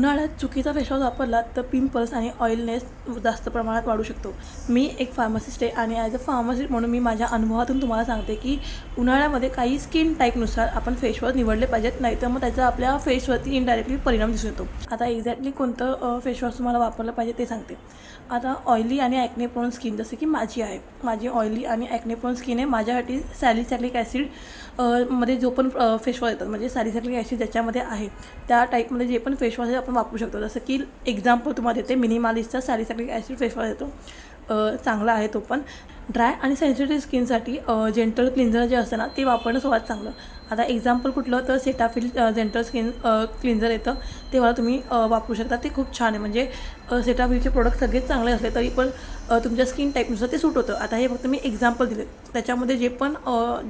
उन्हाळ्यात चुकीचा फेसवॉश वापरला तर पिंपल्स आणि ऑइलनेस जास्त प्रमाणात वाढू शकतो. मी एक फार्मासिस्ट आहे आणि ॲज अ फार्मासिस्ट म्हणून मी माझ्या अनुभवातून तुम्हाला सांगते की उन्हाळ्यामध्ये काही स्किन टाईपनुसार आपण फेसवॉश निवडले पाहिजेत, नाहीतर मग त्याचा आपल्या फेसवरती इनडायरेक्टली परिणाम दिसून येतो. आता एक्झॅक्टली कोणतं फेसवॉश तुम्हाला वापरलं पाहिजे ते सांगते. आता ऑइली आणि ॲक्ने प्रोन स्किन जसे की माझी आहे, माझी ऑइली आणि ॲक्ने प्रोन स्किन आहे. माझ्यासाठी सॅलिसॅक्रिक ॲसिड मध्ये जो पण फेसवॉश येतात, म्हणजे सॅलिसॅक्रिक ॲसिड ज्याच्यामध्ये आहे त्या टाईपमध्ये जे पण फेसवॉश आहे आपण वापरू शकतो. जसं की एक्झाम्पल तुम्हाला देते, मिनिमालिस्टचा सॅलिसॅक्रिक ॲसिड फेसवॉश येतो, चांगला आहे तो पण. ड्राय आणि सेन्सिटिव्ह स्किनसाठी जेंटल क्लिन्झर जे असतं ना ते वापरणं सर्वात चांगलं. आता एक्झाम्पल कुठलं तर सेटाफिल जेंटल स्किन क्लिन्झर येतं, ते मला तुम्ही वापरू शकता. ते खूप छान आहे. म्हणजे सेटाफिलचे प्रोडक्ट सगळेच चांगले असले तरी पण तुमच्या स्किन टाईपनुसार ते सूट होतं. आता हे फक्त मी एक्झाम्पल दिले, त्याच्यामध्ये जे पण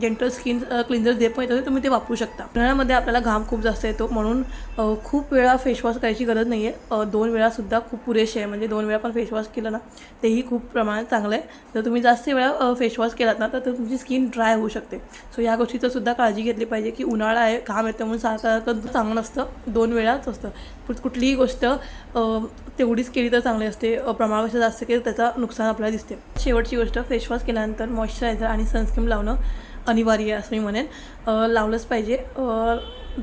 जेंटल स्किन क्लिन्झर जे पण येतं ते तुम्ही ते वापरू शकता. उन्हाळ्यामध्ये आपल्याला घाम खूप जास्त येतो, म्हणून खूप वेळा फेसवॉश करायची गरज नाही आहे. 2 वेळासुद्धा खूप पुरेसे आहे. म्हणजे 2 वेळा पण फेसवॉश केलं ना तेही खूप प्रमाणात चांगलं आहे. जर तुम्ही जास्त वेळा फेसवॉश केलात ना तर तुमची स्किन ड्राय होऊ शकते. सो या गोष्टीचं सुद्धा काळजी घेतली पाहिजे की उन्हाळा आहे, घाम येतो म्हणून सारखं चांगलं नसतं. 2 वेळाच असतं. कुठलीही गोष्ट तेवढीच केली तर चांगली असते. प्रमाणापेक्षा जास्त केलं त्याचा नुकसान आपल्याला दिसते. शेवटची गोष्ट, फेसवॉश केल्यानंतर मॉइश्चरायझर आणि सनस्क्रीन लावणं अनिवार्य आहे असं मी म्हणेन. लावलंच पाहिजे.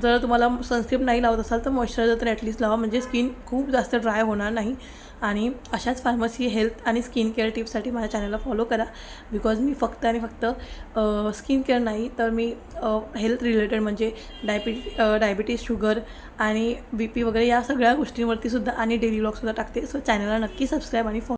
जर तुम्हाला सनस्क्रीन नाही लावत असाल तर मॉइश्चरायझर तर ॲटलीस्ट लावा, म्हणजे स्किन खूप जास्त ड्राय होणार नाही. आणि अशाच फार्मसी, हेल्थ आणि स्किन केअर टिप्ससाठी माझ्या चॅनलला फॉलो करा. बिकॉज मी फक्त आणि फक्त स्किन केअर नाही तर मी हेल्थ रिलेटेड म्हणजे डायबिटीज, शुगर आणि BP वगैरे या सगळ्या गोष्टींवरती सुद्धा आणि डेली व्लॉगसुद्धा टाकते. सो चॅनलला नक्की सबस्क्राईब आणि फॉलो